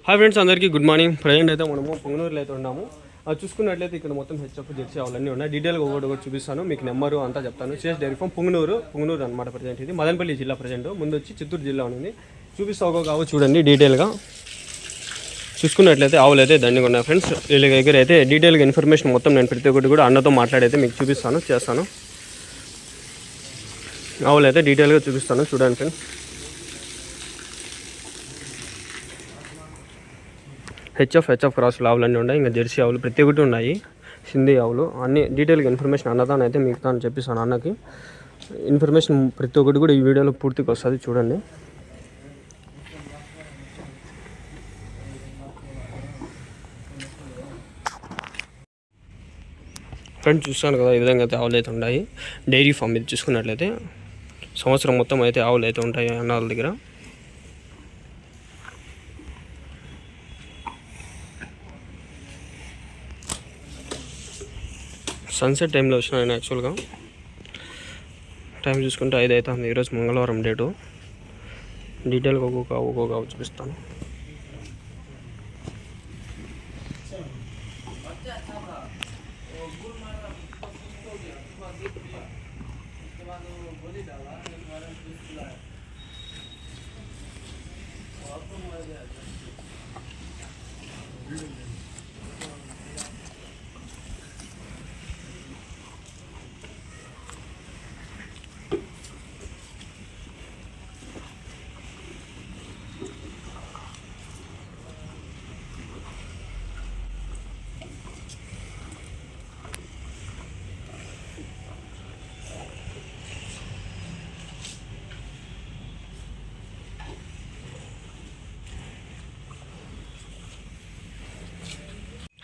Hi friends, అందరికీ good morning. Present అయితే మనము పొంగనూరులో అయితే ఉన్నాము. అది చూసుకున్నట్లయితే ఇక్కడ మొత్తం హెచ్ఎఫ్ జెర్సీ ఆవులన్నీ ఉన్నాయి. డీటెయిల్గా ఒకటి చూపిస్తాను, మీకు నెంబరు అంతా చెప్తాను. సిఎస్ డైరీ ఫామ్ పొంగనూరు అనమాట. ప్రజెంట్ ఇది మదనపల్లి జిల్లా. ప్రజెంట్ ముందు వచ్చి చిత్తూరు జిల్లా ఉంది. చూపిస్తా ఒక ఆవు చూడండి డీటెయిల్గా. చూసుకున్నట్లయితే ఆవులు అయితే దండిగా ఉన్నాయి ఫ్రెండ్స్. వీళ్ళ దగ్గర అయితే డీటెయిల్గా ఇన్ఫర్మేషన్ మొత్తం నేను ప్రతి ఒక్కటి కూడా అన్నతో మాట్లాడైతే మీకు చూపిస్తాను, చేస్తాను. ఆవులు అయితే డీటెయిల్గా చూపిస్తాను, చూడండి ఫ్రెండ్స్. హెచ్ఎఫ్ క్రాసులు ఆవులు అన్నీ ఉన్నాయి. ఇంకా జెర్సీ ఆవులు ప్రతి ఒక్కటి ఉన్నాయి. సింధీ ఆవులు అన్ని డీటెయిల్గా ఇన్ఫర్మేషన్ అన్నదాన్ని అయితే మీకు తాను చెప్పిస్తాను. అన్నకి ఇన్ఫర్మేషన్ ప్రతి ఒక్కటి కూడా ఈ వీడియోలో పూర్తిగా వస్తుంది, చూడండి. ఫ్రెండ్స్ చూస్తాను కదా, ఈ విధంగా అయితే ఆవులు అయితే ఉన్నాయి. డైరీ ఫామ్ ఇది చూసుకున్నట్లయితే సంవత్సరం మొత్తం అయితే ఆవులు అయితే ఉంటాయి అన్న వాళ్ళ దగ్గర. సన్సెట్ టైంలో వచ్చిన నేను యాక్చువల్గా టైం చూసుకుంటే 5 అవుతుంది. ఈరోజు మంగళవారం డేటు. డీటెయిల్గా ఒక్కొక్క చూపిస్తాను.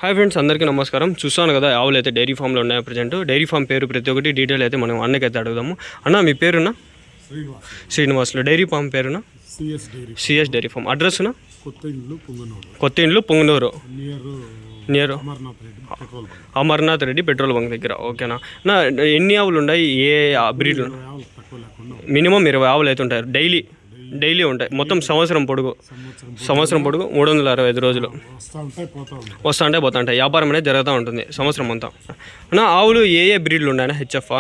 హాయ్ ఫ్రెండ్స్, అందరికీ నమస్కారం. చూస్తాను కదా ఆవులు అయితే డైరీ ఫామ్లో ఉన్నాయి. ప్రజెంట్ డైరీ ఫామ్ పేరు ప్రతి ఒక్కటి డీటెయిల్ అయితే మనం అన్నకైతే అడుగుదాము. అన్న మీ పేరునా? శ్రీనివాసులు. డైరీ ఫామ్ పేరునా? CS dairy farm. అడ్రస్నా? కొత్త ఇండ్లు Punganur, near Amarnath Reddy petrol bunk దగ్గర. ఓకేనా? నా ఎన్ని ఆవులు ఉన్నాయి? ఏ బ్రీడ్లు? మినిమం 20 ఆవులు అయితే ఉంటాయి. డైలీ ఉంటాయి. మొత్తం సంవత్సరం పొడుగు 365 రోజులు వస్తూ ఉంటాయి, పోతూ ఉంటాయి. వ్యాపారం అనేది జరుగుతూ ఉంటుంది సంవత్సరం అంతా. నా ఆవులు ఏ బ్రీడ్లు ఉన్నాయన్నా? HF,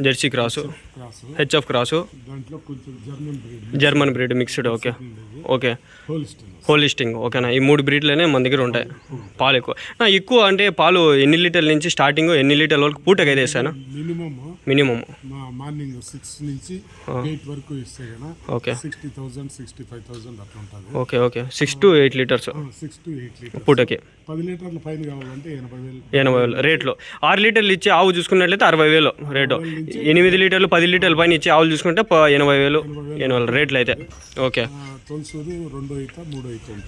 Jersey cross, HF cross, German breed mixed. Okay Holstein. ఓకేనా? ఈ 3 బ్రీడ్లనే మన దగ్గర ఉంటాయి. పాలు ఎక్కువ అంటే పాలు ఎన్ని లీటర్ల నుంచి స్టార్టింగ్, ఎన్ని లీటర్ల వరకు పూటకి అయితే ఇస్తాను? మినిమం మార్నింగ్ 6 నుంచి 8 వరకు ఇస్తే ఓకే 60,000 65,000 అట్లా ఉంటుంది. ఓకే 6 to 8 లీటర్స్ పూటకి. 10 లీటర్ల పైన కావాలంటే 80,000 రేట్లో. 6 లీటర్లు ఇచ్చే ఆవు చూసుకున్నట్లయితే 60,000 రేటు. 8 లీటర్లు 10 లీటర్ల పైన ఇచ్చే ఆవులు చూసుకుంటే 80,000 రేట్లు అయితే. ఓకే.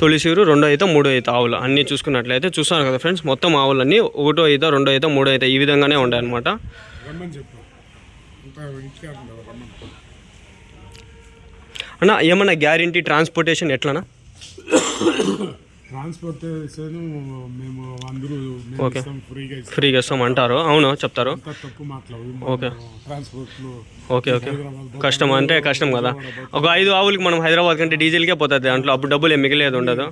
తొలిసూరు 2 అయితే 3 అయితే ఆవులు అన్నీ చూసుకున్నట్లయితే చూస్తాను కదా ఫ్రెండ్స్. మొత్తం ఆవులన్నీ 1 అయితే 2 అయితే 3 అయితే ఈ విధంగానే ఉంటాయి అన్నమాట. అన్న ఏమన్నా గ్యారంటీ ట్రాన్స్పోర్టేషన్ ఎట్లనా? ట్రాన్స్పోర్టేషన్ మేము అందరూ ఫ్రీగా ఇస్తాం అంటారు. అవును, చెప్తారు. ఓకే కష్టం అంటే కష్టం కదా. ఒక 5 ఆవులకి మనం హైదరాబాద్ కంటే డీజిల్కే పోతుంది దాంట్లో. అప్పుడు డబ్బులు ఏం మిగిలేదు ఉండదు.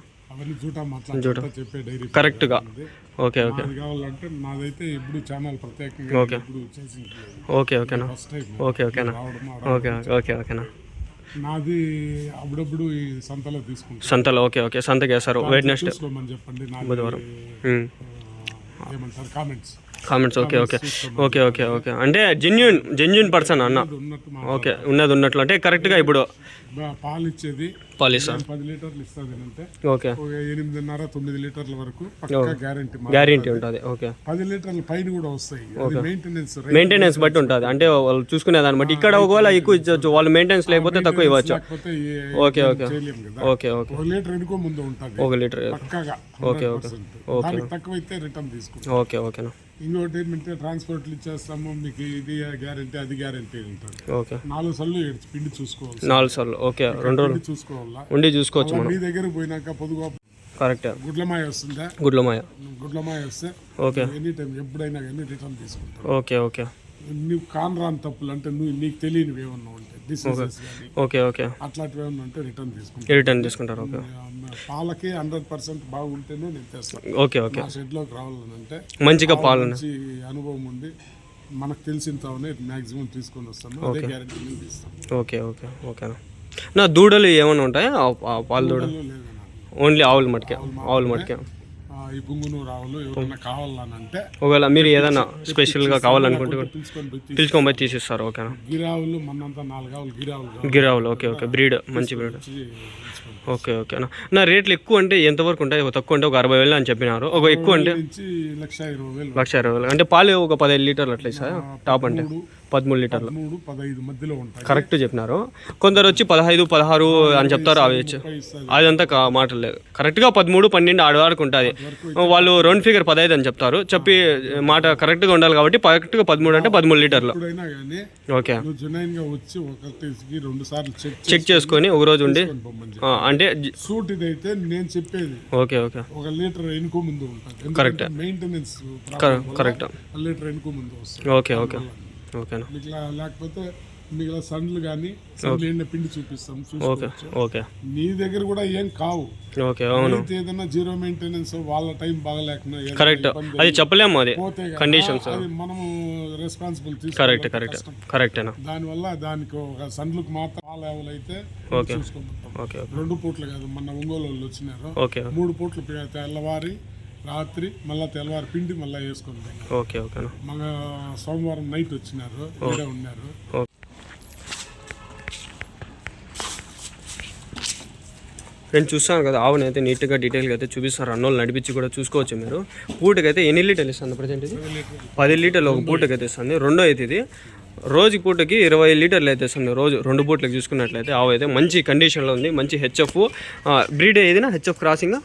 కరెక్ట్గా. ఓకేనా? ఓకేనా? నాది అప్పుడప్పుడు ఈ సంతలో తీసుకుంటాను. సంతలో ఓకే సంతకి వేస్తారు. వెడ్నెస్డే చెప్పండి బుధవారం ఏమంటారు కామెంట్స్. ఓకే అంటే జెన్యున్ పర్సన్ అన్న. ఓకే, ఉన్నట్లు అంటే కరెక్ట్గా. ఇప్పుడు పాలు ఇచ్చేది 10 లీటర్లు ఇస్తుంది అంటే ఓకే 8.5 9 లీటర్ల వరకు గ్యారెంటీ ఉంటుంది. ఓకే 10 లీటర్ల పైన కూడా వస్తాయి. మెయింటెనెన్స్ బట్టి ఉంటుంది. అంటే వాళ్ళు చూసుకునే దాన్ని బట్టి. ఇక్కడ ఒకవేళ ఎక్కువ ఇచ్చవచ్చు, వాళ్ళు మెయింటెనెన్స్ లేకపోతే తక్కువ ఇవ్వచ్చు. ఓకే లీటర్ ఎనుకో ముందు ఉంటుంది. 1 లీటర్ ఓకే తక్కువైతే రిటర్న్ తీసుకుంటాం. ఓకేనా? ఇంకోటి ఏంటంటే ట్రాన్స్పోర్ట్లు ఇచ్చేస్తాము, మీకు ఇది గ్యారెంటీ అది గ్యారెంటీ ఉంటుంది. ఓకే 4 సార్లు పిండి చూసుకోవాలి. 4 సార్లు ఓకే 2 రోజులు చూసుకోవాలా, ఉండి చూసుకోవచ్చు. మీ దగ్గరకు పోయినాక పొదుగు కరెక్ట్. గుడ్లమాయ వస్తుందా? గుడ్లమాయ వస్తే ఓకే ఎనీ టైం ఎప్పుడైనా కానీ రిటర్న్ తీసుకుంటాం. ఓకే నువ్వు కానరాని తప్పులు అంటే నీకు తెలియనివి ఏమన్నా ఉంటే ఓకే అట్లాంటివి ఏమన్నా ఉంటే రిటర్న్ తీసుకుంటారు. పాలకి 100% బాగుంటేనే నేను తెస్తాను. Okay okay. మా షెడ్లోకి రావాలనంటే మంచిగా పాలు మంచి అనుభవం ఉండి మనకు తెలిసిన తావనే మ్యాక్సిమం తీసుకొని వస్తాను. అదే గ్యారెంటీ నేను ఇస్తాను. ఓకే ఓకే ఓకేనా. నా దూడలు ఏమైనా ఉంటాయా ఆ పాలు దూడ? ఓన్లీ ఆవులు మటుకే, ఆవులు మటుకే. ఈ పుంగునూరు ఆవులు ఎవరైనా కావాలనంటే ఒకవేళ మీరు ఏదైనా స్పెషల్గా కావాలనుకుంటే కూడా పిలుచుకొని పోయి తీసిస్తారు. ఓకేనా. గిరావులు మనంతా 4 ఆవులు గిరావులు గిరావులు. Okay okay. బ్రీడ్ మంచి బ్రీడ్. ఓకే ఓకేనా. నా రేట్లు ఎక్కువ అంటే ఎంతవరకు ఉంటాయి? తక్కువ అంటే ఒక 60,000 అని చెప్పినారు. ఒక ఎక్కువ అంటే 1,20,000. 1,20,000. అంటే పాలు ఒక 15 లీటర్లు అట్లా ఇస్తాయా? టాప్ అంటే 13 లీటర్లు 15 మధ్యలో ఉంటాయి. కరెక్ట్ చెప్పినారు. కొందరు వచ్చి 15, 16 అని చెప్తారు. అవి వచ్చి అదంతా మాటలు లేదు. కరెక్ట్గా 13, 12 ఆడవారికి ఉంటుంది. వాళ్ళు రౌండ్ ఫిగర్ 15 అని చెప్తారు. చెప్పి మాట కరెక్ట్గా ఉండాలి కాబట్టి కరెక్ట్గా 13 అంటే 13 లీటర్లు. ఎప్పుడైనా కానీ ఓకే. నువ్వు జెన్యున్గా వచ్చి ఒకటికి 2 సార్లు చెక్ చేసుకొని ఒక రోజు ఉండి అంటే సూట్ ఇదైతే నేను చెప్పేది. Okay okay. 1 లీటర్ ఎనుకో ముందు ఉంటుంది. కరెక్ట్. Maintenance correct. 1 లీటర్ ఎనుకో ముందు వస్తుంది. ఓకే ఓకే ఓకేనా. లేకపోతే మీకు సండ్లు కానీ పిండి చూపిస్తాం ఓకే ఓకే. నీ దగ్గర కూడా ఏం కావు. ఓకే అవును. ఏదైనా జీరో మెయింటెనెన్స్ వాళ్ళ టైం బాగలేకుండా కరెక్ట్. అది చెప్పలేము. అది పోతే కండిషన్స్ మనము రెస్పాన్సిబుల్ కరెక్ట్ కరెక్ట్ కరెక్టేనా. దానివల్ల దానికి ఒక సండ్లకు మాత్రం పాల అయితే ఓకే చూసుకుంటాం. ఓకే 2 పూట్లు కాదు. మొన్న ఒంగోలు వాళ్ళు వచ్చినారు. ఓకే 3 పూట్లు తెల్లవారి రాత్రి మళ్ళీ తెల్లవారి పిండి మళ్ళీ వేసుకుంటాం. ఓకే ఓకేనా. మన సోమవారం నైట్ వచ్చినారు, ఇక్కడే ఉన్నారు. నేను చూస్తాను కదా ఆవుని అయితే నీట్గా డీటెయిల్గా అయితే చూపిస్తారు. అన్నోళ్ళు నడిపించి కూడా చూసుకోవచ్చు మీరు. పూటకైతే ఎన్ని లీటర్లు ఇస్తుంది ప్రజెంట్? ఇది 10 లీటర్లు ఒక పూటకైతే ఇస్తుంది. రెండో అయితే ఇది రోజు పూటకి 20 లీటర్లు అయితే ఇస్తుంది. రోజు 2 పూటలకు చూసుకున్నట్లయితే ఆవు అయితే మంచి కండిషన్లో ఉంది. మంచి హెచ్ఎఫ్ బ్రీడ్ ఏదైనా HF crossing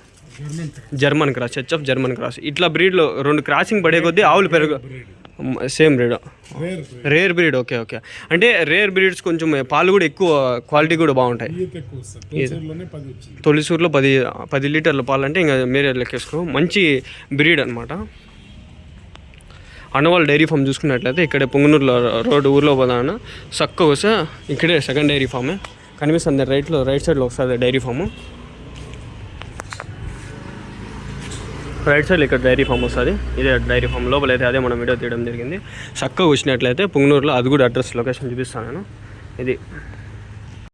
German cross, HF German cross. ఇట్లా బ్రీడ్లో 2 క్రాసింగ్ పడే కొద్దీ ఆవులు పెరుగు. Same breed, rare breed. Okay okay. అంటే రేర్ బ్రీడ్స్ కొంచెం పాలు కూడా ఎక్కువ, క్వాలిటీ కూడా బాగుంటాయి. తొలిసూరులో 10 లీటర్ల పాలు అంటే ఇంకా మీరే లెక్కేసుకో. మంచి బ్రీడ్ అనమాట. అన్నవాళ్ళ డైరీ ఫామ్ చూసుకున్నట్లయితే ఇక్కడే పొంగనూరులో రోడ్డు ఊర్లో పోదాను చక్కగా వస్తే ఇక్కడే సెకండ్ డైరీ ఫామే కనిపిస్తుంది. రైట్ సైడ్లో వస్తుంది డైరీ ఫాము. రైట్ సైడ్ ఇక్కడ డైరీ ఫామ్ వస్తుంది. ఇదే డైరీ ఫామ్ లోపల అయితే అదే మనం వీడియో తీయడం జరిగింది. చక్కగా వచ్చినట్లయితే పొంగనూరులో అది కూడా అడ్రస్ లొకేషన్ చూపిస్తాను నేను. ఇది